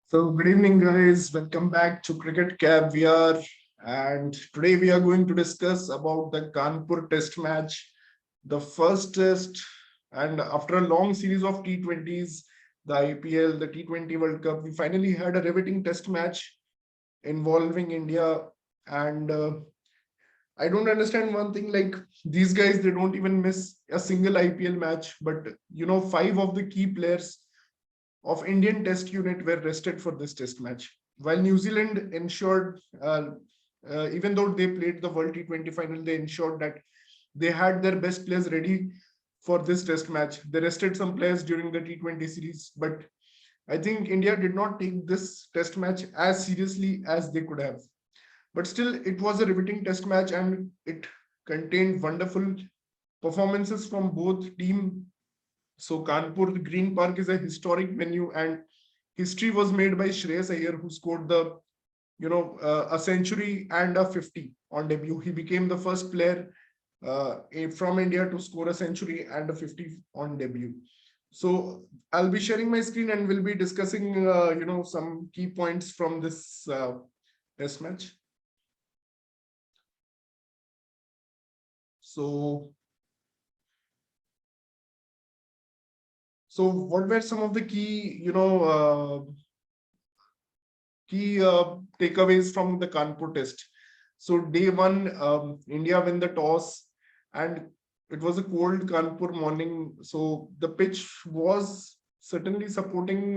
So, good evening, guys. Welcome back to Cricket Caviar. And today we are going to discuss about the Kanpur Test match, the first test. And after a long series of T20s, the IPL, the T20 World Cup, we finally had a riveting test match involving India. And I don't understand one thing, like these guys, they don't even miss a single IPL match. But, five of the key players of Indian Test unit were rested for this Test match. While New Zealand ensured, even though they played the World T20 final, they ensured that they had their best players ready for this Test match. They rested some players during the T20 series, but I think India did not take this Test match as seriously as they could have. But still, it was a riveting Test match and it contained wonderful performances from both team. So Kanpur Green Park is a historic venue, and history was made by Shreyas Ayyar, who scored a century and a 50 on debut. He became the first player from India to score a century and a 50 on debut. So I'll be sharing my screen and we'll be discussing, some key points from this test match. So what were some of the key, takeaways from the Kanpur test? So day one, India win the toss, and it was a cold Kanpur morning. So the pitch was certainly supporting,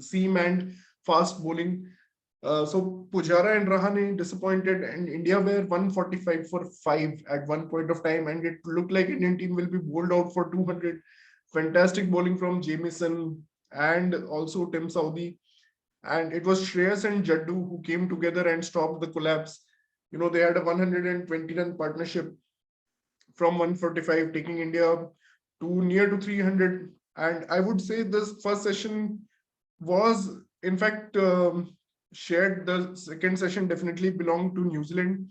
seam and fast bowling. So Pujara and Rahane disappointed, and India were 145 for 5 at one point of time, and it looked like Indian team will be bowled out for 200. Fantastic bowling from Jamieson and also Tim Southee. And it was Shreyas and Jaddu who came together and stopped the collapse. They had a 120 run partnership from 145, taking India to near to 300. And I would say this first session was, in fact, shared. The second session definitely belonged to New Zealand,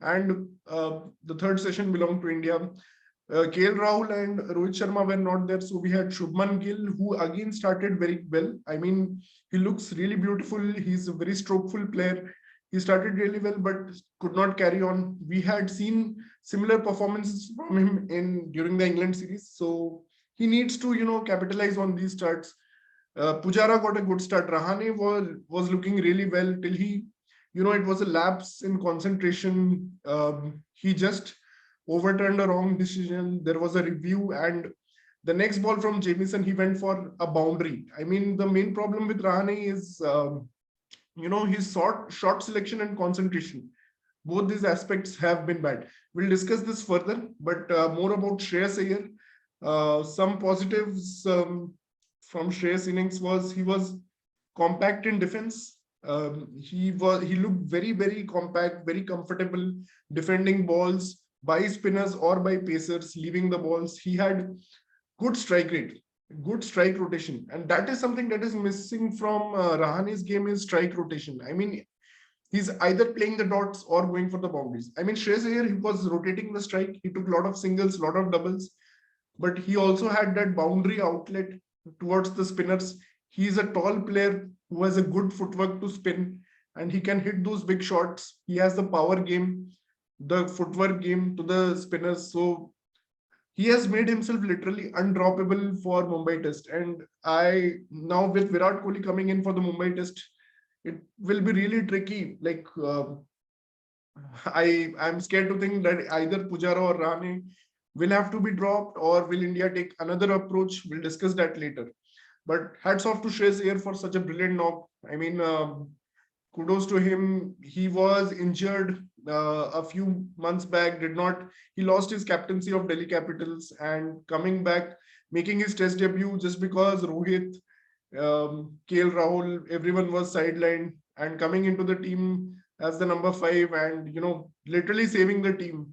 and the third session belonged to India. KL Rahul and Rohit Sharma were not there, so we had Shubman Gill, who again started very well. I mean, he looks really beautiful. He's a very strokeful player. He started really well, but could not carry on. We had seen similar performances from him in during the England series, so he needs to, capitalize on these starts. Pujara got a good start. Rahane was looking really well till it was a lapse in concentration. He just overturned a wrong decision. There was a review, and the next ball from Jamieson, he went for a boundary. I mean, the main problem with Rahane is, his short selection and concentration. Both these aspects have been bad. We'll discuss this further, but more about Shreyas Ayyar. Some positives from Shreyas innings was he was compact in defense. He looked very, very compact, very comfortable defending balls by spinners or by pacers, leaving the balls. He had good strike rate, good strike rotation, and that is something that is missing from Rahane's game is strike rotation. I mean, he's either playing the dots or going for the boundaries. I mean, Shreyas Ayyar, he was rotating the strike. He took a lot of singles, a lot of doubles, but he also had that boundary outlet towards the spinners. He's a tall player who has a good footwork to spin, and he can hit those big shots. He has the power game, the footwork game to the spinners. So he has made himself literally undroppable for Mumbai Test. And I now with Virat Kohli coming in for the Mumbai Test, it will be really tricky. Like I'm scared to think that either Pujara or Rahane will have to be dropped, or will India take another approach? We'll discuss that later. But hats off to Shreyas Ayyar for such a brilliant knock. I mean, kudos to him. He was injured a few months back, did not, he lost his captaincy of Delhi Capitals, and coming back, making his test debut just because Rohit, KL Rahul, everyone was sidelined, and coming into the team as the number 5 and, literally saving the team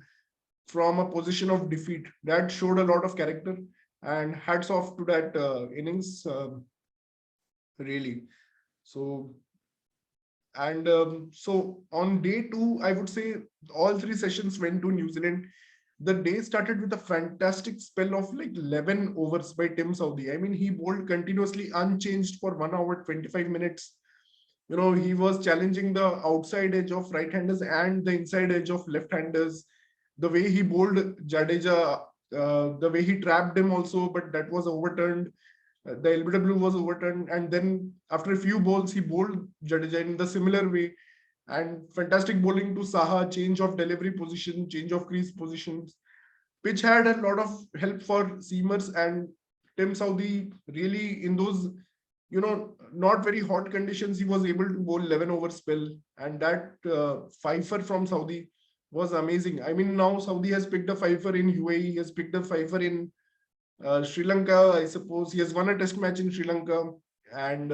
from a position of defeat. That showed a lot of character, and hats off to that innings, really. So, and so on day 2, I would say all 3 sessions went to New Zealand. the day started with a fantastic spell of like 11 overs by Tim Southee. I mean, he bowled continuously unchanged for 1 hour 25 minutes. He was challenging the outside edge of right-handers and the inside edge of left-handers. The way he bowled Jadeja, the way he trapped him also, but that was overturned. The LBW was overturned, and then after a few balls, he bowled Jadeja in the similar way. And fantastic bowling to Saha, change of delivery position, change of crease positions. Pitch had a lot of help for seamers, and Tim Southee really in those not very hot conditions, he was able to bowl 11 over spell, and that fifer from Saudi was amazing. I mean, now Saudi has picked a fifer in UAE, he has picked a fifer in Sri Lanka, I suppose. He has won a test match in Sri Lanka, and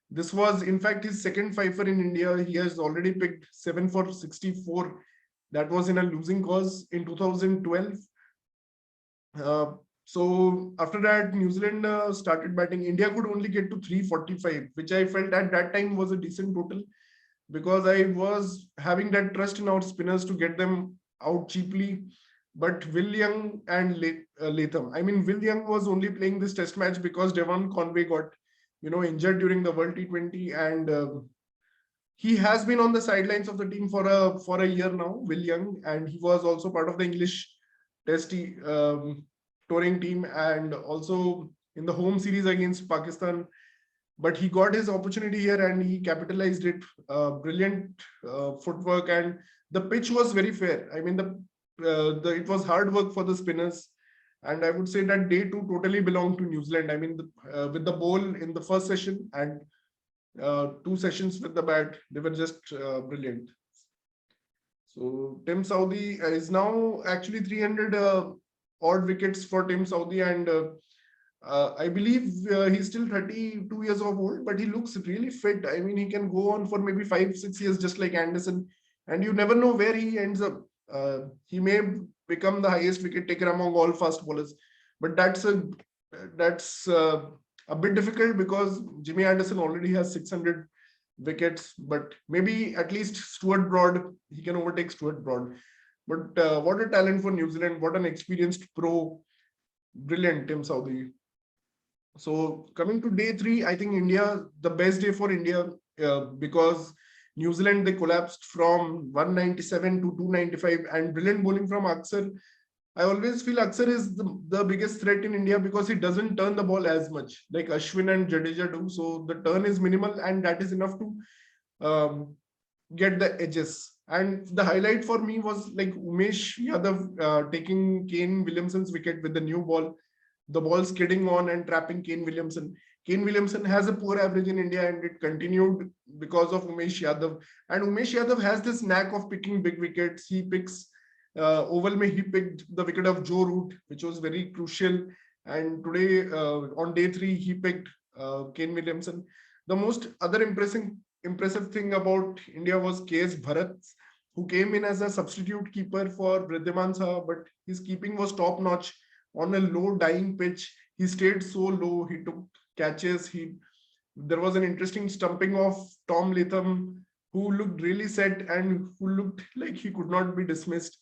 this was, in fact, his second fifer in India. He has already picked 7 for 64. That was in a losing cause in 2012. So after that, New Zealand started batting. India could only get to 345, which I felt at that time was a decent total, because I was having that trust in our spinners to get them out cheaply. But Will Young and Latham, I mean, Will Young was only playing this test match because Devon Conway got, injured during the World T20, and he has been on the sidelines of the team for a year now, Will Young, and he was also part of the English Test touring team and also in the home series against Pakistan. But he got his opportunity here and he capitalized it. Brilliant footwork, and the pitch was very fair. I mean, it was hard work for the spinners, and I would say that day two totally belonged to New Zealand. I mean, with the ball in the first session and 2 sessions with the bat, they were just brilliant. So Tim Southee is now actually 300 odd wickets for Tim Southee, and I believe he's still 32 years of old, but he looks really fit. I mean, he can go on for maybe 5-6 years, just like Anderson, and you never know where he ends up. He may become the highest wicket taker among all fast bowlers, but that's a bit difficult because Jimmy Anderson already has 600 wickets, but maybe at least Stuart Broad, he can overtake Stuart Broad. But what a talent for New Zealand, what an experienced pro, brilliant Tim Southee. So coming to day 3, I think India, the best day for India, because New Zealand, they collapsed from 197 to 295, and brilliant bowling from Acar. I always feel Acar is the biggest threat in India because he doesn't turn the ball as much like Ashwin and Jadeja do. So the turn is minimal, and that is enough to get the edges. And the highlight for me was like Umesh Yadav taking Kane Williamson's wicket with the new ball, the ball skidding on and trapping Kane Williamson. Kane Williamson has a poor average in India, and it continued because of Umesh Yadav. And Umesh Yadav has this knack of picking big wickets. He picks Oval Mein, he picked the wicket of Joe Root, which was very crucial. And today, on day 3, he picked Kane Williamson. The most other impressive thing about India was KS Bharat, who came in as a substitute keeper for Vridhiman Saha, but his keeping was top notch on a low dying pitch. He stayed so low. He took catches. There was an interesting stumping of Tom Latham, who looked really set and who looked like he could not be dismissed.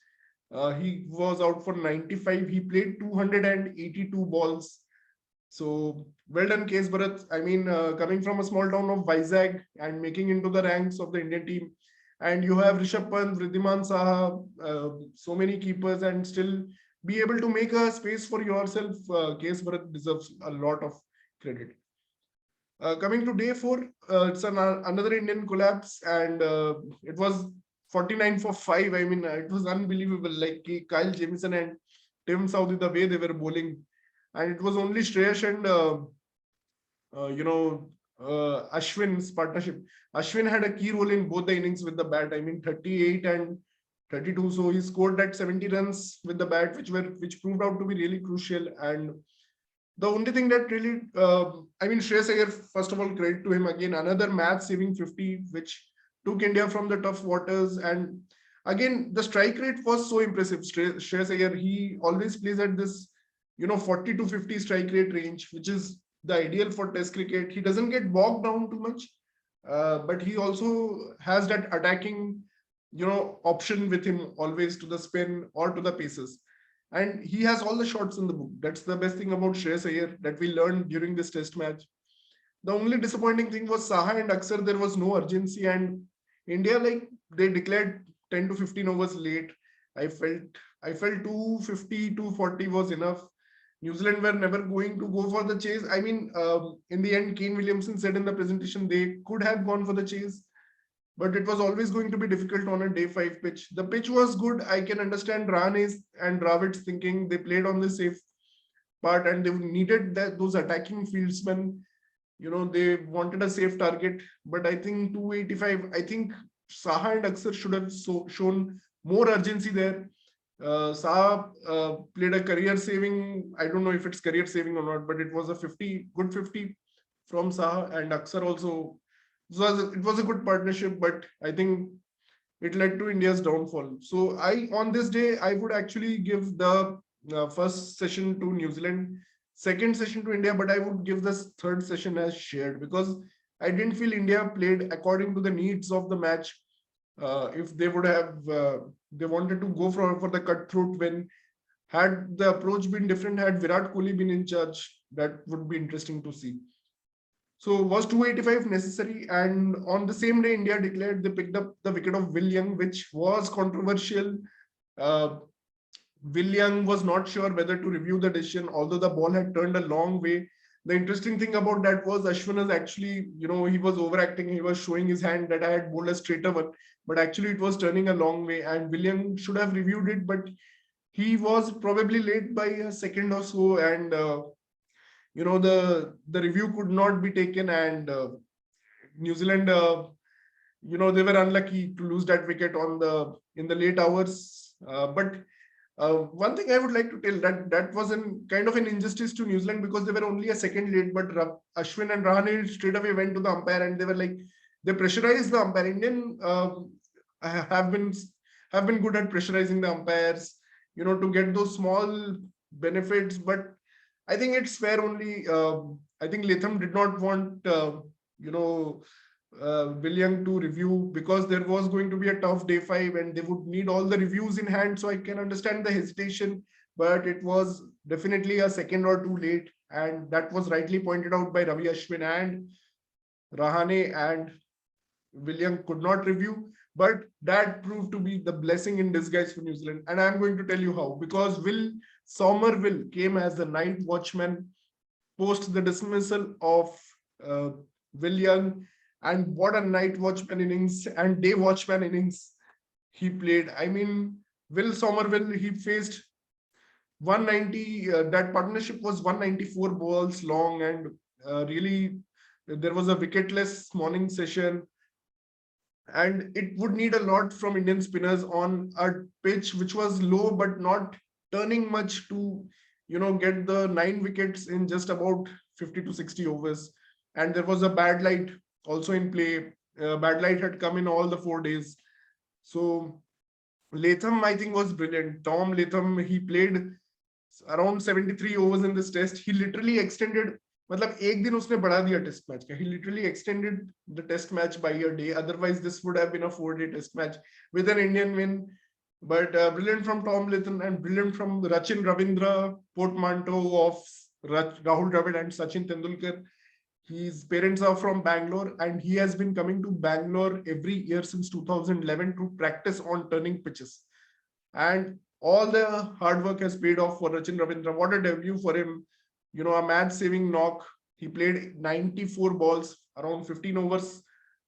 He was out for 95. He played 282 balls. So well done, KS Bharat. I mean, coming from a small town of Vizag and making into the ranks of the Indian team. And you have Rishabh Pant, Vridhiman Saha, so many keepers, and still be able to make a space for yourself. KS Bharat deserves a lot of credit. Coming to day 4, it's another Indian collapse, and it was 49 for 5. I mean, it was unbelievable. Like Kyle Jamieson and Tim Southee, the way they were bowling, and it was only Shreyas and Ashwin's partnership. Ashwin had a key role in both the innings with the bat. I mean, 38 and 32. So he scored that 70 runs with the bat, which proved out to be really crucial. And the only thing that really, I mean, Shreyas Agar, first of all, credit to him again, another match-saving 50, which took India from the tough waters. And again, the strike rate was so impressive. Shreyas Agar, he always plays at this, 40 to 50 strike rate range, which is the ideal for Test cricket. He doesn't get bogged down too much, but he also has that attacking option with him always to the spin or to the paces. And he has all the shots in the book. That's the best thing about Shreyas Ayyar that we learned during this test match. The only disappointing thing was Saha and Aksar, there was no urgency, and India, like, they declared 10 to 15 overs late. I felt I felt 250, 240 was enough. New Zealand were never going to go for the chase. I mean, in the end, Kane Williamson said in the presentation they could have gone for the chase, but it was always going to be difficult on a day five pitch. The pitch was good. I can understand Rahane's and Dravid's thinking. They played on the safe part and they needed those attacking fieldsmen. They wanted a safe target, but I think 285, I think Saha and Aksar should have shown more urgency there. Saha played a career saving. I don't know if it's career saving or not, but it was a 50, good 50 from Saha, and Aksar also. It was a good partnership, but I think it led to India's downfall. So on this day, I would actually give the first session to New Zealand, second session to India, but I would give this third session as shared because I didn't feel India played according to the needs of the match. If they would have, they wanted to go for the cutthroat win. Had the approach been different, had Virat Kohli been in charge, that would be interesting to see. So was 285 necessary? And on the same day, India declared they picked up the wicket of Will Young, which was controversial. Uh, Will Young was not sure whether to review the decision, although the ball had turned a long way. The interesting thing about that was Ashwin is actually, he was overacting. He was showing his hand that I had bowled a straighter one, but actually it was turning a long way. And Will Young should have reviewed it, but he was probably late by a second or so, and the review could not be taken, and New Zealand, they were unlucky to lose that wicket in the late hours. But one thing I would like to tell that was kind of an injustice to New Zealand because they were only a second late, but Ashwin and Rahane straight away went to the umpire and they were like, they pressurized the umpire. Indian have been good at pressurizing the umpires, to get those small benefits. But I think it's fair only. I think Latham did not want, William to review because there was going to be a tough day five and they would need all the reviews in hand. So I can understand the hesitation, but it was definitely a second or two late. And that was rightly pointed out by Ravi Ashwin, and Rahane and William could not review. But that proved to be the blessing in disguise for New Zealand. And I'm going to tell you how, because Somerville came as the night watchman post the dismissal of William. And what a night watchman innings and day watchman innings he played. I mean, Will Somerville, he faced 190, that partnership was 194 balls long, and really there was a wicketless morning session. And it would need a lot from Indian spinners on a pitch which was low but not turning much to, get the 9 wickets in just about 50 to 60 overs. And there was a bad light also in play. Bad light had come in all the 4 days. So Latham, I think, was brilliant. Tom Latham, he played around 73 overs in this test. He literally extended, मतलब एक दिन उसने बढ़ा दिया test match का. He literally extended the test match by a day. Otherwise, this would have been a 4-day test match with an Indian win. But brilliant from Tom Latham and brilliant from Rachin Ravindra, portmanteau of Rahul Dravid and Sachin Tendulkar. His parents are from Bangalore, and he has been coming to Bangalore every year since 2011 to practice on turning pitches. And all the hard work has paid off for Rachin Ravindra. What a debut for him. A match-saving knock. He played 94 balls, around 15 overs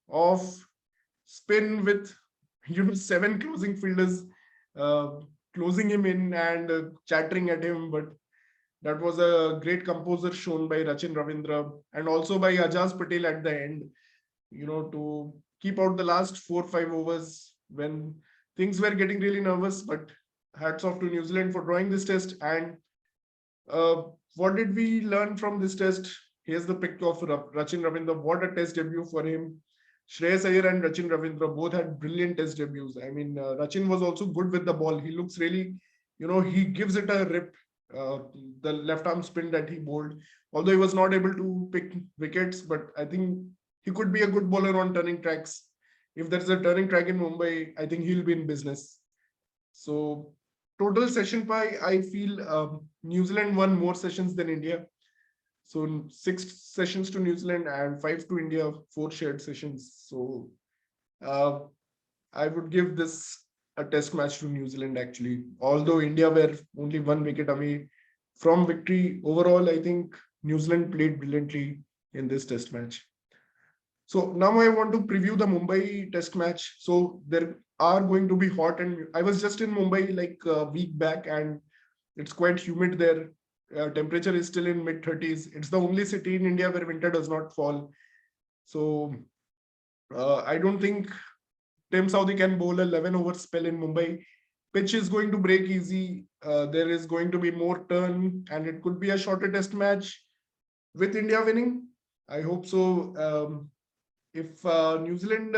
of spin with, 7 closing fielders closing him in and chattering at him. But that was a great composure shown by Rachin Ravindra and also by Ajaz Patel at the end, to keep out the last 4-5 overs when things were getting really nervous. But hats off to New Zealand for drawing this test. And what did we learn from this test? Here's the pick of Rachin Ravindra. What a test debut for him. Shreyas Ayyar and Rachin Ravindra both had brilliant test debuts. I mean, Rachin was also good with the ball. He looks really, he gives it a rip. The left arm spin that he bowled, although he was not able to pick wickets, but I think he could be a good bowler on turning tracks if there's a turning track in Mumbai, I think he'll be in business. So total session pie, I feel New Zealand won more sessions than India. So 6 sessions to New Zealand and 5 to India, 4 shared sessions. So uh, I would give this a test match to New Zealand actually. Although India were only 1 wicket away from victory, overall I think New Zealand played brilliantly in this test match. So now I want to preview the Mumbai test match. So there are going to be hot, and I was just in Mumbai like a week back, and it's quite humid there. Temperature is still in mid 30s. It's the only city in India where winter does not fall. So I don't think Tim Southee can bowl a 11 over spell in Mumbai. Pitch is going to break easy. There is going to be more turn, and it could be a shorter test match with India winning. I hope so. If New Zealand,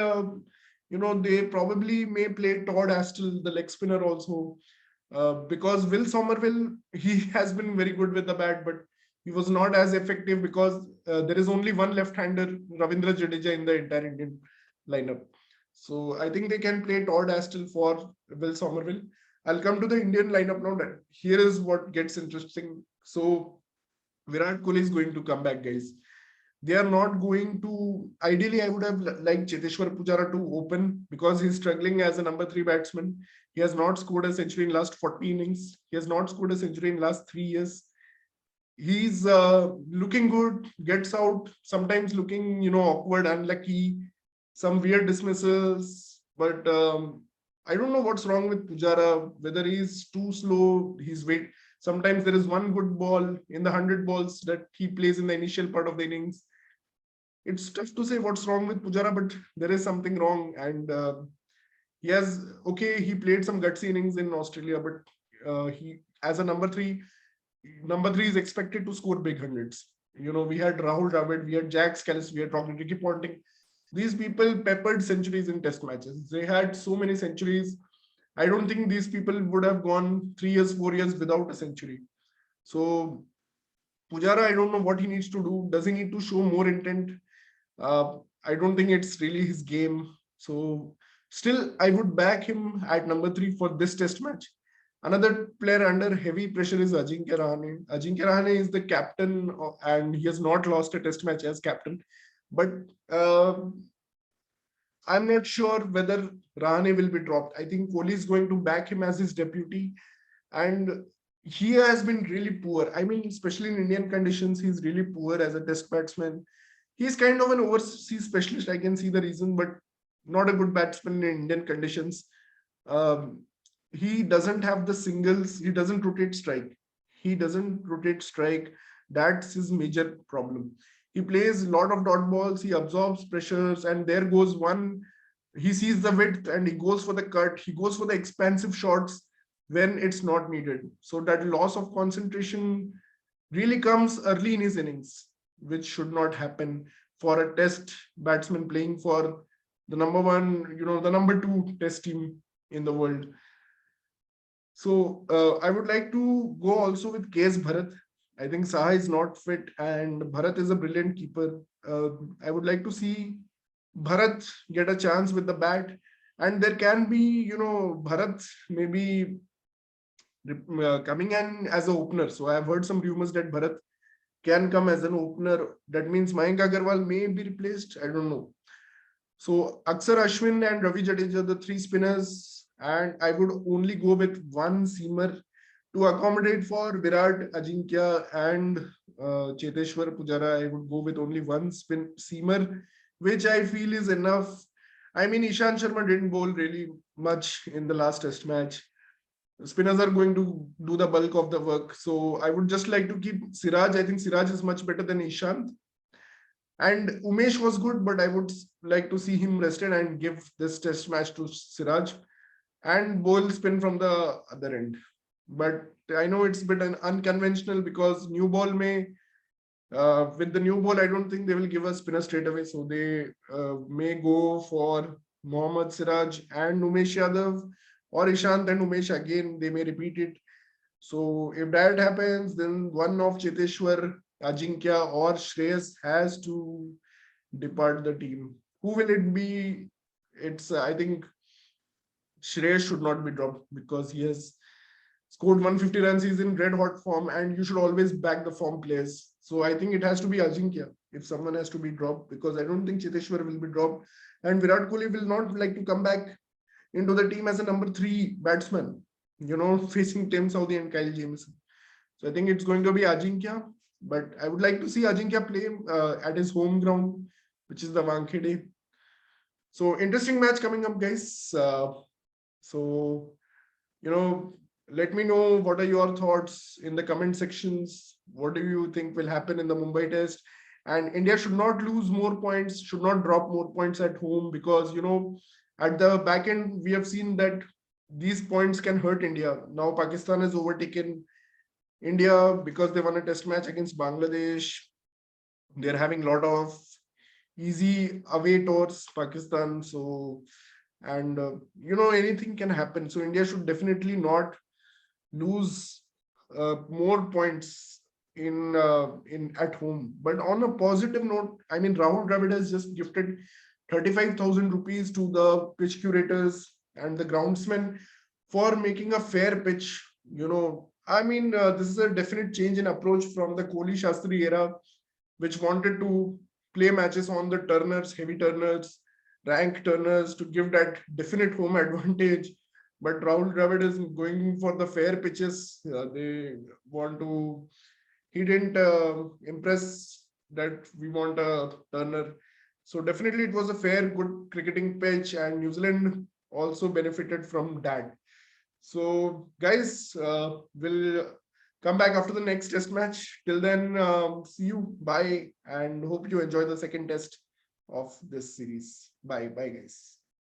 they probably may play Todd Astle, the leg spinner, also, because Will Somerville, he has been very good with the bat, but he was not as effective because there is only one left-hander, Ravindra Jadeja, in the entire Indian lineup. So I think they can play Todd Astle for Will Somerville. I'll come to the Indian lineup now. That here is what gets interesting. So Virat Kohli is going to come back, guys. They are not going to. Ideally, I would have liked Cheteshwar Pujara to open because he's struggling as a number 3 batsman. He has not scored a century in last 40 innings. He has not scored a century in last 3 years. He's looking good, gets out, sometimes looking, awkward, unlucky, some weird dismissals. But I don't know what's wrong with Pujara, whether he's too slow, he's wait. Sometimes there is one good ball in the 100 balls that he plays in the initial part of the innings. It's tough to say what's wrong with Pujara, but there is something wrong. And he played some gutsy innings in Australia, but he, as a number 3 is expected to score big hundreds. We had Rahul Dravid, we had Jack Scalise, we had Ricky Ponting. These people peppered centuries in test matches. They had so many centuries. I don't think these people would have gone 3 years, 4 years without a century. So Pujara, I don't know what he needs to do. Does he need to show more intent? I don't think it's really his game. So still, I would back him at number 3 for this test match. Another player under heavy pressure is Ajinkya Rahane. Ajinkya Rahane is the captain, and he has not lost a test match as captain. But I'm not sure whether Rahane will be dropped. I think Kohli is going to back him as his deputy. And he has been really poor. I mean, especially in Indian conditions, he's really poor as a test batsman. He's kind of an overseas specialist. I can see the reason, but not a good batsman in Indian conditions. He doesn't have the singles. He doesn't rotate strike. That's his major problem. He plays a lot of dot balls. He absorbs pressures, and there goes one. He sees the width and he goes for the cut. He goes for the expansive shots when it's not needed. So that loss of concentration really comes early in his innings, which should not happen for a test batsman playing for the number 1, the number 2 test team in the world. So I would like to go also with KS Bharat. I think Saha is not fit and Bharat is a brilliant keeper. I would like to see Bharat get a chance with the bat, and there can be, Bharat maybe coming in as an opener. So I have heard some rumors that Bharat can come as an opener. That means Mayank Agarwal may be replaced. I don't know. So Aksar Ashwin and Ravi Jadeja, the 3 spinners, and I would only go with one seamer to accommodate for Virat, Ajinkya, and Cheteshwar Pujara. I would go with only one seamer, which I feel is enough. I mean, Ishant Sharma didn't bowl really much in the last test match. Spinners are going to do the bulk of the work. So I would just like to keep Siraj. I think Siraj is much better than Ishant. And Umesh was good, but I would like to see him rested and give this test match to Siraj and bowl spin from the other end. But I know it's a bit unconventional because new ball with the new ball, I don't think they will give a spinner straight away. So they may go for Mohammad Siraj and Umesh Yadav, or Ishant and Umesh again. They may repeat it. So if that happens, then one of Cheteshwar, Ajinkya, or Shreyas has to depart the team. Who will it be? it's I think Shreyas should not be dropped because he has scored 150 runs. He's in red hot form, and you should always back the form players. So I think it has to be Ajinkya if someone has to be dropped, because I don't think Cheteshwar will be dropped, and Virat Kohli will not like to come back into the team as a number three batsman, facing Tim Southee and Kyle Jamieson. So I think it's going to be Ajinkya, but I would like to see Ajinkya play at his home ground, which is the Wankhede. So interesting match coming up, guys. So you know, let me know what are your thoughts in the comment sections. What do you think will happen in the Mumbai test? And India should not lose more points, should not drop more points at home, because at the back end we have seen that these points can hurt India. Now Pakistan has overtaken India because they won a test match against Bangladesh. They're having a lot of easy away tours, Pakistan. So, and anything can happen. So India should definitely not lose more points in at home. But on a positive note, I mean, Rahul Dravid has just gifted 35,000 rupees to the pitch curators and the groundsmen for making a fair pitch. I mean, this is a definite change in approach from the Kohli Shastri era, which wanted to play matches on the turners, heavy turners, rank turners, to give that definite home advantage. But Rahul Dravid is going for the fair pitches. They want to. He didn't impress that we want a turner. So definitely it was a fair, good cricketing pitch, and New Zealand also benefited from that. So guys, we'll come back after the next test match. Till then, see you. Bye, and hope you enjoy the second test of this series. Bye, bye, guys.